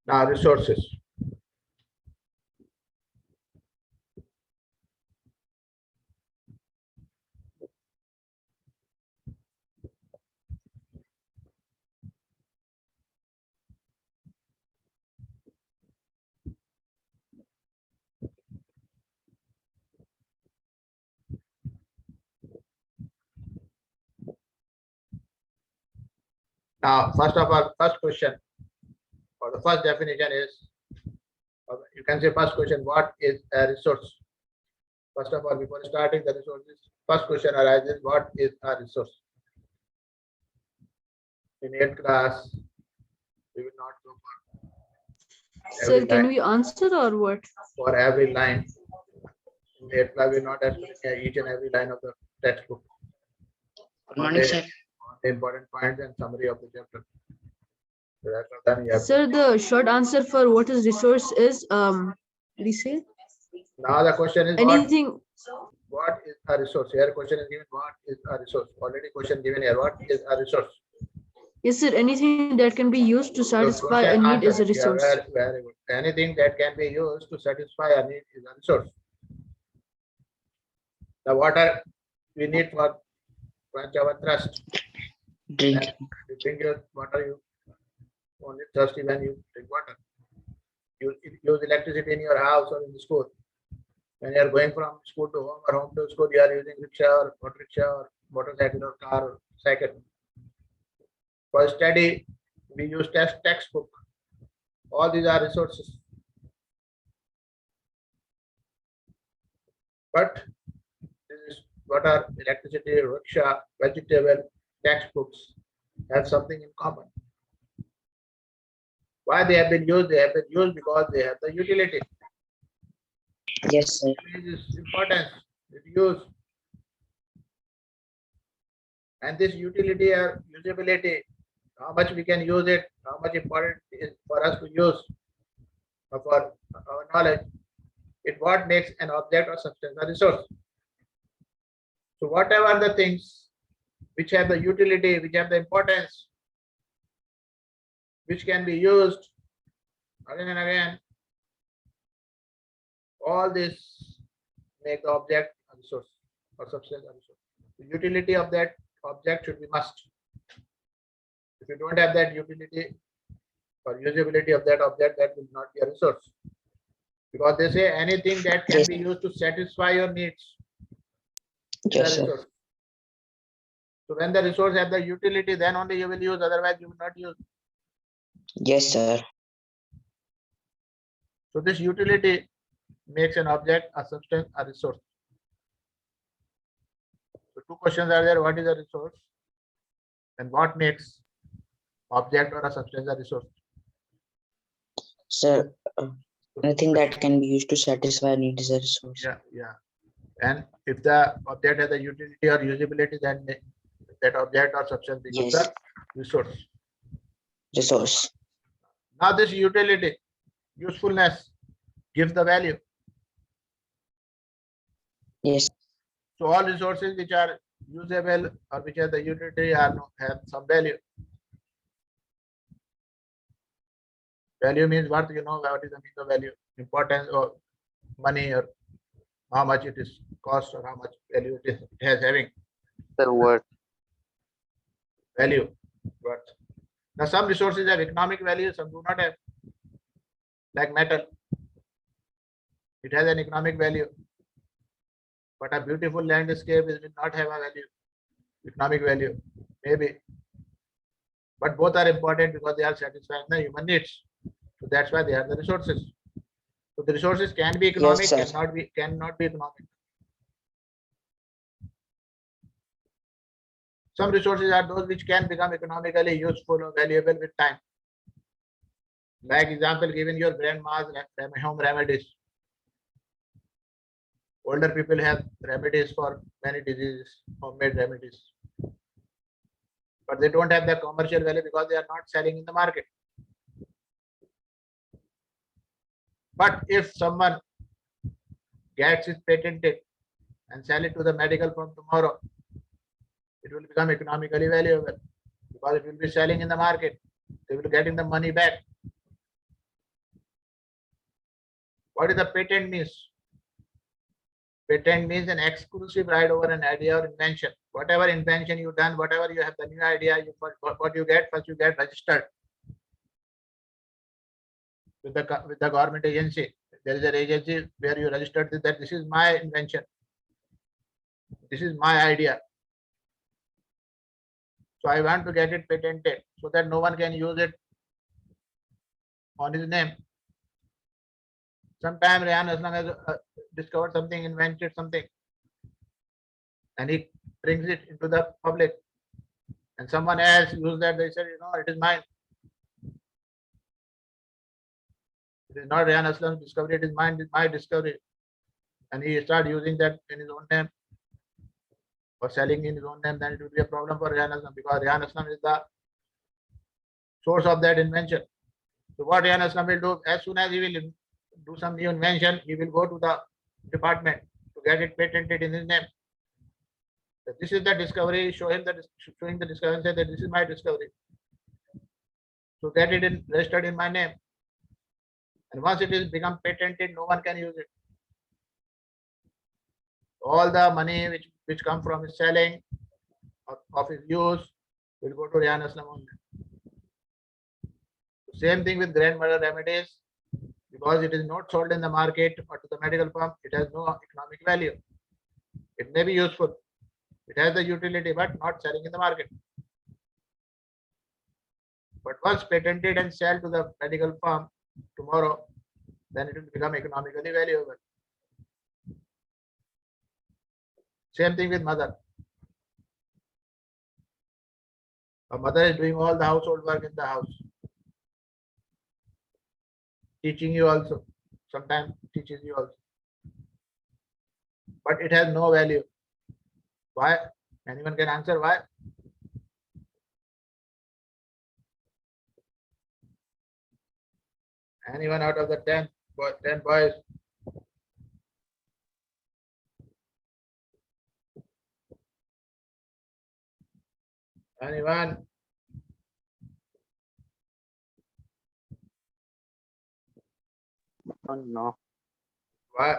Now resources. Now, first of all, first question or the first definition is, or you can say first question, what is a resource? First of all, before starting the resources, first question arises, what is a resource? In 8th class, we will not go Sir, every can line, we answer or what? for every line. In 8th class, we will not explain each and every line of the textbook. Good morning, sir. The important points and summary of the chapter. So that's what then you have to- Sir, the short answer for what is resource is what do you say? Now the question is Anything. what is a resource? Here question is given, what is a resource? Already question given here, what is a resource? Yes, sir. Anything that can be used to So satisfy question a need is a answer. Yeah, resource. very good. Anything that can be used to satisfy a need is a resource. The water we need for quench our thirst. Drink. You drink your water, you only thirsty when you drink water. You use electricity in your house or in the school. When you are going from school to home or home to school, you are using rickshaw or auto rickshaw or motorcycle or car or cycle. For study, we use textbook. All these are resources. But this is what are electricity, rickshaw, vegetable, textbooks have something in common. Why they have been used? They have been used because they have the utility. Yes, sir. This is importance, it use. And this utility or usability, how much we can use it, how much important is for us to use for our knowledge, it what makes an object or substance a resource. So whatever the things which have the utility, which have the importance, which can be used again and again, all this make the object a resource or substance a resource. The utility of that object should be must. If you don't have that utility or usability of that object, that will not be a resource. Because they say anything that can Yes. be used to satisfy your needs is a Yes, sir. resource. So when the resource have the utility, then only you will use, otherwise you will not use. Yes, sir. So this utility makes an object, a substance, a resource. So two questions are there. What is a resource? And what makes object or a substance a resource? Sir, anything that can be used to satisfy a need is a resource. Yeah. And if the object has a utility or usability, then that object or substance becomes Yes. a resource. Resource. Now this utility, usefulness gives the value. Yes. So all resources which are usable or which have the utility have some value. Value means what you know, what is the meaning of value, importance or money or how much it is cost or how much value it has having. The word. Value, worth. Now some resources have economic value, some do not have. Like metal, it has an economic value, but a beautiful landscape will not have a value, economic value, maybe. But both are important because they are satisfying the human needs. So that's why they are the resources. So the resources can be economic, sir. cannot be economic. Some resources are those which can become economically useful or valuable with time. Like example given, your grandma's home remedies. Older people have remedies for many diseases, homemade remedies. But they don't have the commercial value because they are not selling in the market. But if someone gets it patented and sell it to the medical firm tomorrow, it will become economically valuable because it will be selling in the market. They will be getting the money back. What is the patent means? Patent means an exclusive right over an idea or invention. Whatever invention you done, whatever you have the new idea, what you get first, you get registered with the government agency. There is an agency where you registered that this is my invention, this is my idea. So I want to get it patented so that no one can use it on his name. Sometime Rehan Aslam has discovered something, invented something, and he brings it into the public, and someone else used that. They said, it is mine. It is not Rehan Aslam's discovery. It is mine. It is my discovery, and he started using that in his own name or selling in his own name. Then it will be a problem for Rehan Aslam, because Rehan Aslam is the source of that invention. So what Rehan Aslam will do, as soon as he will do some new invention, he will go to the department to get it patented in his name. So this is the discovery. Showing the discovery and say that this is my discovery. So get it registered in my name. And once it is become patented, no one can use it. All the money which come from his selling of his use will go to Rehan Aslam only. Same thing with grandmother remedies. Because it is not sold in the market or to the medical firm, it has no economic value. It may be useful. It has the utility, but not selling in the market. But once patented and sell to the medical firm tomorrow, then it will become economically valuable. Same thing with mother. A mother is doing all the household work in the house. Teaching you also, sometimes teaches you also, but it has no value. Why? Anyone can answer why? Anyone out of the 10 boys? Anyone? No. Why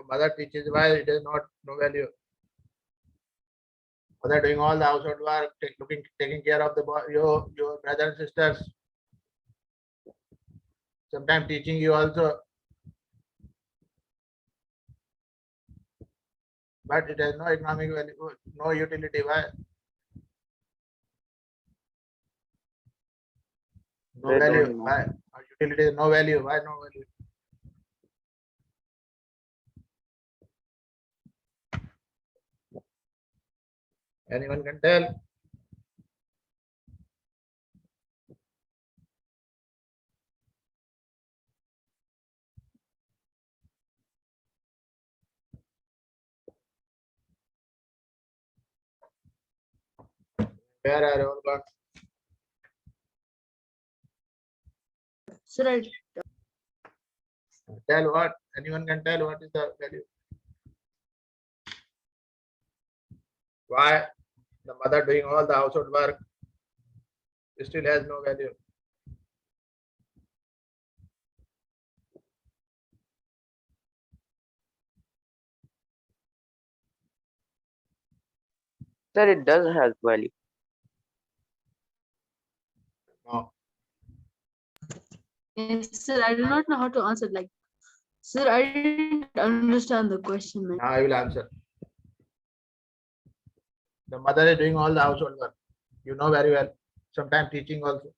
mother teaches, why it is not no value? Mother doing all the household work, taking care of the your brothers and sisters, sometimes teaching you also, but it has no economic value, no utility. Why? No They value. don't know. Why? Utility is no value. Why no value? Anyone can tell? Where are all gone? Sir, Tell what? Anyone can tell what is the value? Why the mother doing all the household work still has no value? Sir, it does have value. No. yes, sir, I do not know how to answer. Like, sir, I didn't understand the question. Man. Now I will answer. The mother is doing all the household work. You know very well. Sometimes teaching also.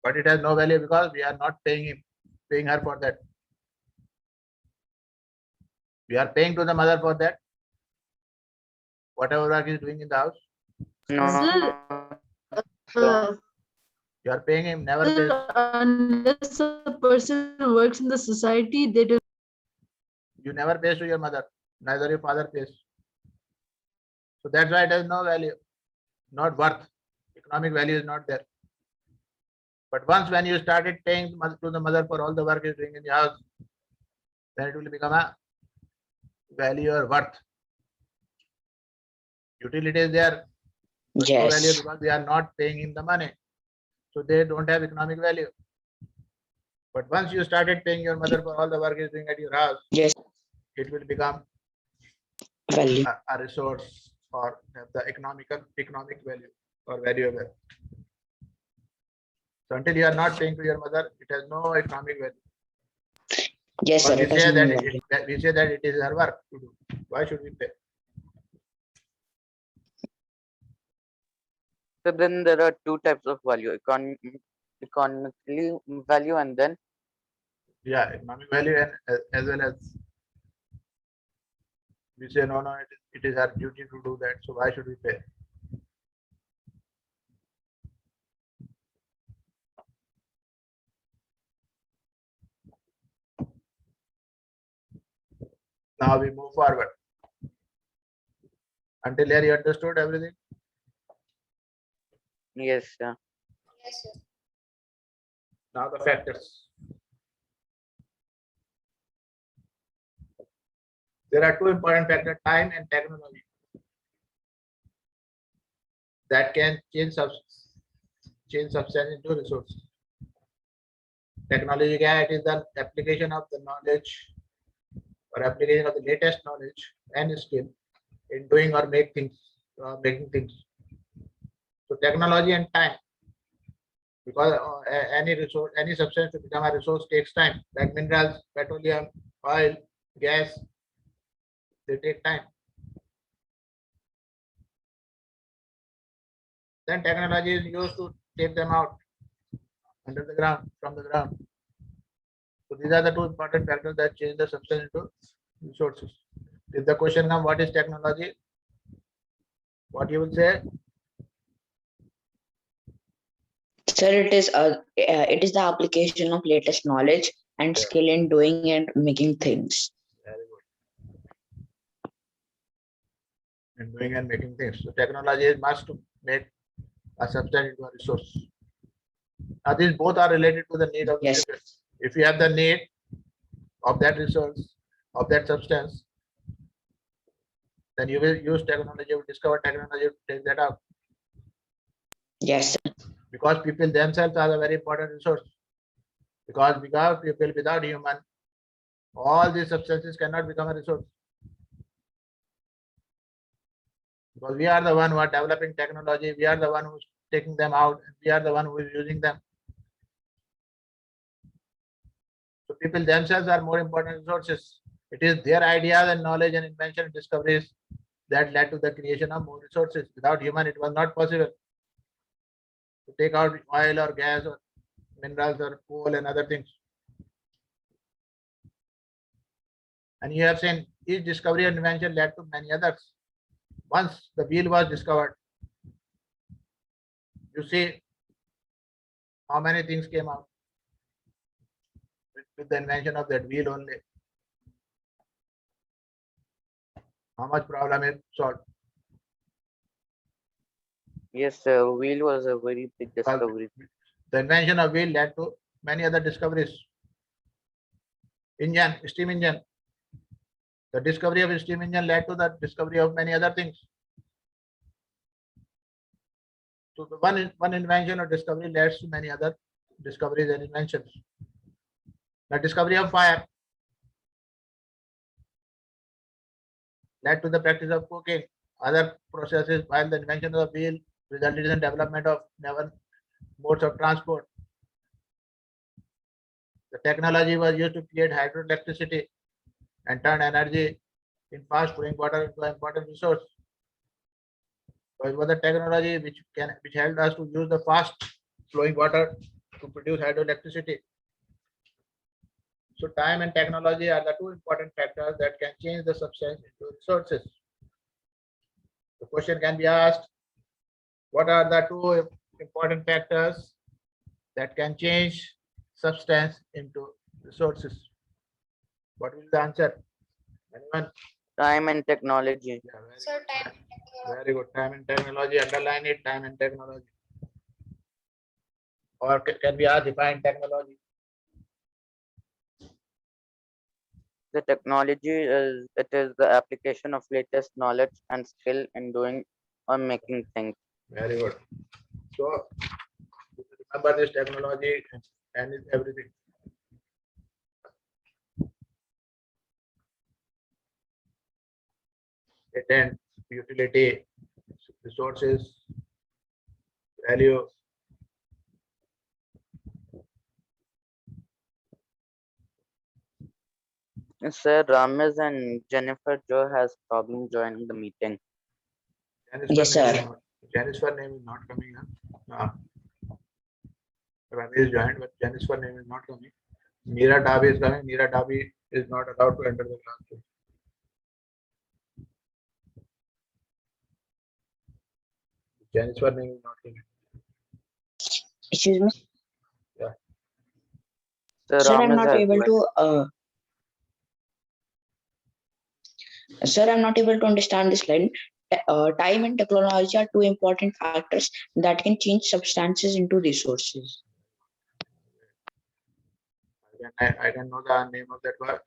But it has no value because we are not paying her for that. We are paying to the mother for that. Whatever work is doing in the house, No. Uh, you are paying him, never sir, pays. unless a person works in the society, they do. You never pays to your mother, neither your father pays. So that's why it has no value, not worth. Economic value is not there. But once when you started paying to the mother for all the work is doing in the house, then it will become a value or worth. Utility is there, but no value Yes. because they are not paying him the money. So they don't have economic value. But once you started paying your mother for all the work is doing at your house, Yes, it will become value. a resource or have the economic value or valuable. So until you are not paying to your mother, it has no economic value. Yes, sir. Or we It has say no that value. we say that it is her work to do. Why should we pay? So then there are two types of value, economically value and then Yeah, economic value and as well as we say no, it is our duty to do that. So why should we pay? Now we move forward. Until here you understood everything. yes, sir. Now the factors. There are two important factors, time and technology, that can change substance into resource. Technology, it is the application of the knowledge or application of the latest knowledge and skill in doing or making things. So technology and time, because any resource, any substance to become a resource takes time. Like minerals, petroleum, oil, gas, they take time. Then technology is used to take them out under the ground, from the ground. So these are the two important factors that change the substance into resources. If the question comes, what is technology? What you will say? Sir, it is the application of latest knowledge and Yeah. skill in doing and making things. Very good. In doing and making things. So technology is must to make a substance into a resource. Now these both are related to the need of the Yes. people. If you have the need of that resource, of that substance, then you will use technology, you will discover technology to take that out. Yes, sir. Because people themselves are a very important resource. Because without people, without human, all these substances cannot become a resource. Because we are the one who are developing technology, we are the one who's taking them out, and we are the one who is using them. So people themselves are more important resources. It is their ideas and knowledge and invention and discoveries that led to the creation of more resources. Without human, it was not possible to take out oil or gas or minerals or coal and other things. And you have seen each discovery and invention led to many others. Once the wheel was discovered, you see how many things came out with the invention of that wheel only. How much problem is solved. Yes, sir. Wheel was a very big discovery. The invention of wheel led to many other discoveries. Engine, steam engine. The discovery of steam engine led to the discovery of many other things. So the one invention or discovery leads to many other discoveries and inventions. The discovery of fire led to the practice of cooking. Other processes, while the invention of the wheel resulted in the development of never modes of transport. The technology was used to create hydroelectricity and turn energy in fast flowing water into an important resource. So it was the technology which helped us to use the fast flowing water to produce hydroelectricity. So time and technology are the two important factors that can change the substance into resources. The question can be asked, what are the two important factors that can change substance into resources? What will be the answer? Anyone? Time and technology. Yeah, very good. Time and technology. Underline it. Time and technology. Or can we ask define technology? The technology is the application of latest knowledge and skill in doing or making things. Very good. So remember this technology and everything. intent, utility, resources, value. Sir, Ramesh and Jennifer Joe has problem joining the meeting. Yes, sir. Jennifer name is not coming up. Ramesh joined, but Jennifer name is not coming. Meera Dabi is coming. Meera Dabi is not allowed to enter the classroom. Jennifer name is not coming. Excuse me, Sir, sir. I'm Ramesh not has able left. to. Sir, I'm not able to understand this line. Time and technology are two important factors that can change substances into resources. I can know the name of that boy.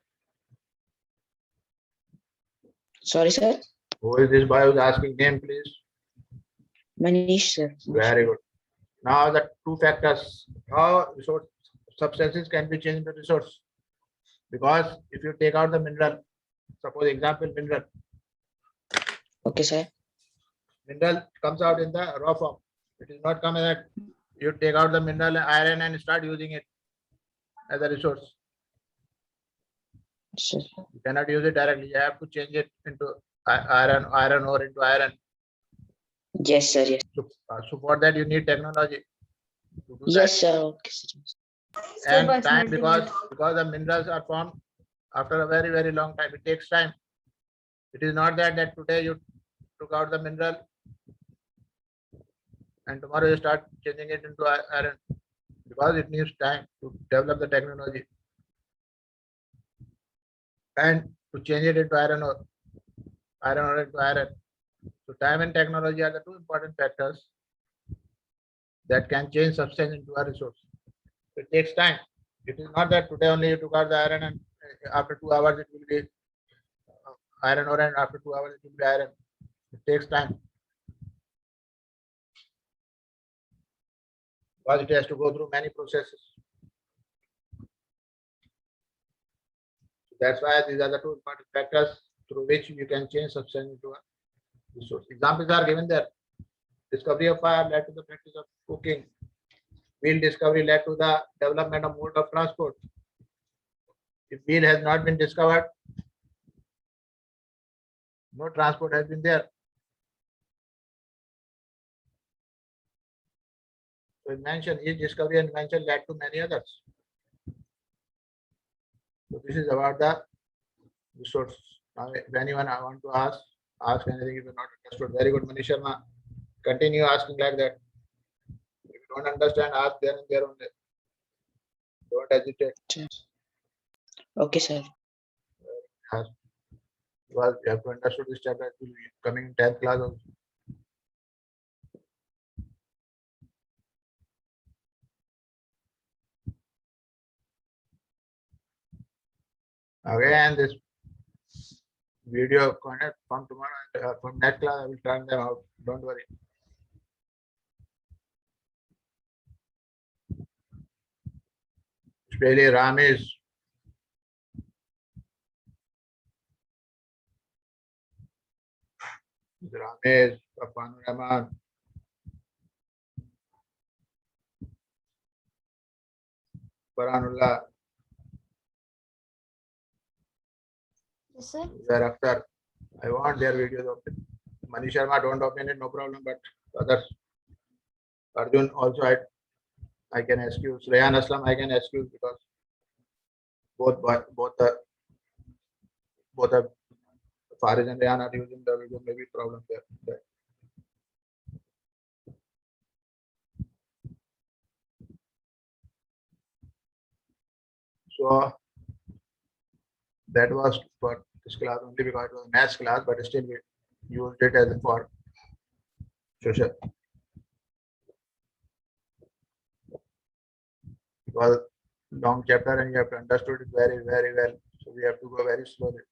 Sorry, sir. Who is this boy who's asking name, please? Manish, sir. Very good. Now the two factors, how resource substances can be changed into resource. Because if you take out the mineral, suppose example mineral, Okay, sir. mineral comes out in the raw form. It is not coming that you take out the mineral iron and start using it as a resource. Sir. You cannot use it directly. You have to change it into iron ore into iron. Yes, sir. Yes. So for that you need technology. To do Yes, sir. Okay, sir. and Step by time step. because the minerals are formed after a very long time. It takes time. It is not that today you took out the mineral and tomorrow you start changing it into iron, because it needs time to develop the technology and to change it into iron ore into iron. So time and technology are the two important factors that can change substance into a resource. It takes time. It is not that today only you took out the iron and after 2 hours it will be iron ore and after 2 hours it will be iron. It takes time. Because it has to go through many processes. That's why these are the two important factors through which you can change substance into a resource. Examples are given there. Discovery of fire led to the practice of cooking. Wheel discovery led to the development of mode of transport. If wheel has not been discovered, no transport has been there. So invention, each discovery and invention led to many others. So this is about the resource. Now, if anyone I want to ask anything if you're not understood. Very good, Manish Sharma. Continue asking like that. If you don't understand, ask there and there only. Don't hesitate. Okay, sir. Ask. Because you have to understand this chapter. It will be coming in 10th class also. Again, this video content from tomorrow, from next class, I will turn them out. Don't worry. Especially Ramesh. Ramesh, Papanur Rahman. Faranullah, Yes, sir. Uzair Akhtar. I want their videos open. Manish Sharma, don't open it, no problem. But others, Arjun also, I can excuse. Rehan Aslam, I can excuse because both the Farid and Rehan are using the video. Maybe problem there. So that was for this class only because it was a maths class, but still we used it as for social. It was long chapter and you have to understood it very well. So we have to go very slowly.